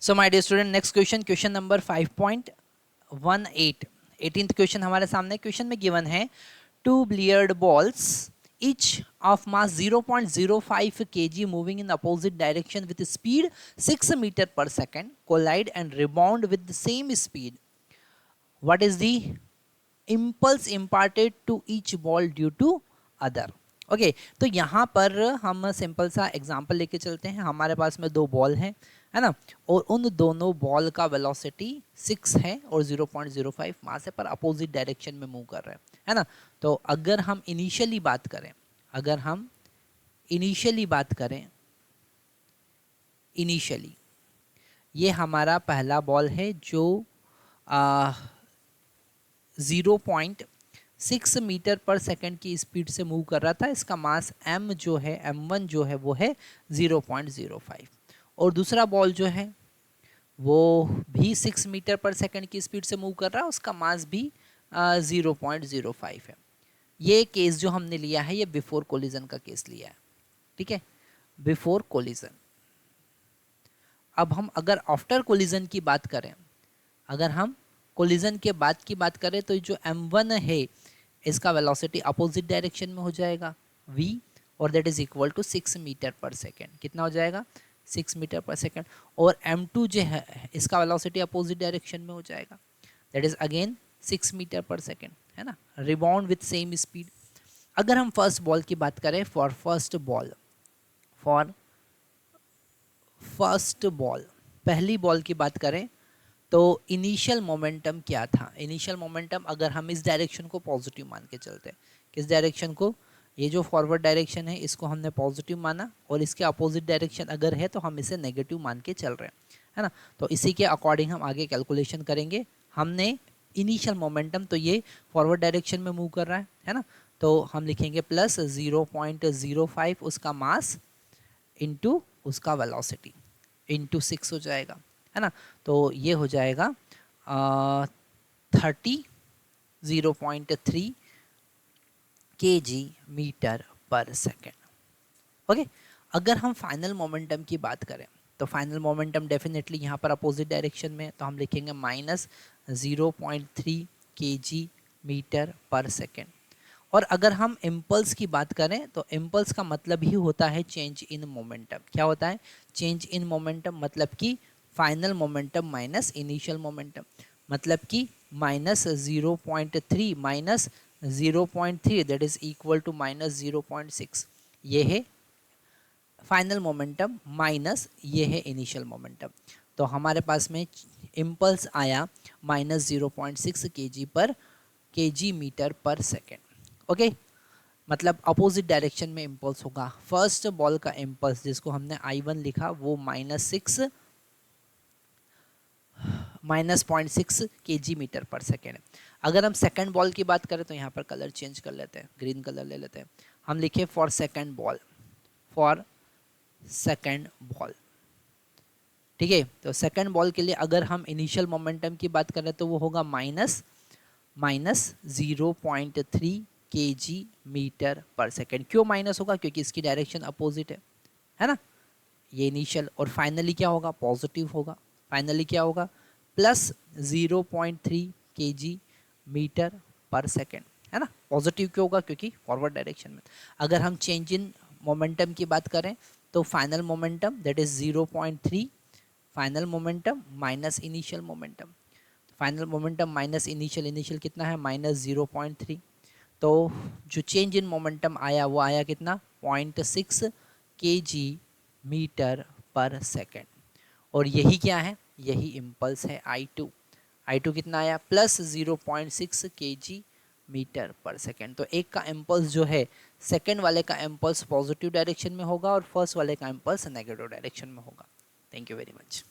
So my dear student, next question, question number 5.18, 18th question हमारे सामने। Question में given है two billiard balls each of mass 0.05 kg moving in opposite direction with speed 6 meter per second collide and rebound with the same speed. What is the impulse imparted to each ball due to other? Okay तो यहाँ पर हम simple सा example लेके चलते हैं। हमारे पास में दो बॉल हैं, है ना, और उन दोनों बॉल का वेलोसिटी 6 है और 0.05 मास है, पर अपोजिट डायरेक्शन में मूव कर रहे हैं, है ना। तो अगर हम इनिशियली बात करें, इनिशियली ये हमारा पहला बॉल है जो 0.6 मीटर पर सेकंड की स्पीड से मूव कर रहा था। इसका मास m जो है, m1 जो है वो है 0.05, और दूसरा बॉल जो है वो भी 6 मीटर पर सेकंड की स्पीड से मूव कर रहा है, उसका मास भी 0.05 है। ये केस जो हमने लिया है ये बिफोर कोलिजन का केस लिया है, ठीक है, बिफोर कोलिजन। अब हम अगर आफ्टर कोलिजन की बात करें, अगर हम कोलिजन के बाद की बात करें, तो जो m1 है इसका वेलोसिटी अपोजिट डायरेक्शन में हो जाएगा v, और that is equal to 6 metre per second. कितना हो जाएगा? 6 मीटर पर सेकेंड। और m2 जो है इसका वेलोसिटी अपोजिट डायरेक्शन में हो जाएगा, that is again 6 metre per second, है ना, रिबाउंड विथ सेम स्पीड। अगर हम फर्स्ट बॉल की बात करें, फॉर फर्स्ट बॉल पहली बॉल की बात करें, तो इनिशियल मोमेंटम क्या था? इनिशियल मोमेंटम अगर हम इस डायरेक्शन को पॉजिटिव मान के चलते हैं, किस डायरेक्शन को? ये जो फॉरवर्ड डायरेक्शन है इसको हमने पॉजिटिव माना, और इसके अपोजिट डायरेक्शन अगर है तो हम इसे नेगेटिव मान के चल रहे हैं, है ना। तो इसी के अकॉर्डिंग हम आगे कैलकुलेशन करेंगे। हमने इनिशियल मोमेंटम, तो ये फॉरवर्ड डायरेक्शन में मूव कर रहा है ना, तो हम लिखेंगे प्लस 0.05 उसका मास इंटू उसका वेलोसिटी इंटू 6 हो जाएगा, है ना। तो ये हो जाएगा 0.3 kg metre per second. Okay, अगर हम फाइनल मोमेंटम की बात करें, तो फाइनल मोमेंटम डेफिनेटली यहाँ पर अपोजिट डायरेक्शन में, तो हम लिखेंगे minus 0.3 kg metre per second. और अगर हम इम्पल्स की बात करें, तो इम्पल्स का मतलब ही होता है चेंज इन मोमेंटम। क्या होता है? चेंज इन मोमेंटम, मतलब कि final momentum minus initial momentum, मतलब कि minus 0.3 minus 0.3 that is equal to minus 0.6। ये है फाइनल मोमेंटम माइनस ये है इनिशियल मोमेंटम। तो हमारे पास में इम्पल्स आया minus 0.6 kg metre per second. Okay, मतलब अपोजिट डायरेक्शन में इम्पल्स होगा। फर्स्ट बॉल का इम्पल्स जिसको हमने I1 लिखा वो minus 0.6 kg metre per second. अगर हम सेकेंड बॉल की बात करें, तो यहाँ पर कलर चेंज कर लेते हैं, ग्रीन कलर ले लेते हैं। हम लिखे फॉर सेकेंड बॉल, ठीक है। तो सेकेंड बॉल के लिए अगर हम इनिशियल मोमेंटम की बात करें, तो वो होगा minus 0.3 kg metre per second. क्यों माइनस होगा? क्योंकि इसकी डायरेक्शन अपोजिट है ना, ये इनिशियल। और फाइनली क्या होगा? पॉजिटिव होगा। फाइनली क्या होगा? Plus 0.3 kg metre per second, है ना। पॉजिटिव क्यों होगा? क्योंकि फॉरवर्ड डायरेक्शन में। अगर हम चेंज इन मोमेंटम की बात करें, तो final momentum that is 0.3 final momentum minus initial momentum. Final momentum minus initial कितना है? माइनस 0.3। तो जो चेंज इन मोमेंटम आया वो आया कितना? 0.6 kg मीटर पर सेकेंड। और यही क्या है? यही इम्पल्स है I2 कितना आया? Plus 0.6 kg metre per second. तो एक का इम्पल्स जो है, सेकेंड वाले का इम्पल्स पॉजिटिव डायरेक्शन में होगा और फर्स्ट वाले का इम्पल्स नेगेटिव डायरेक्शन में होगा। Thank you very much.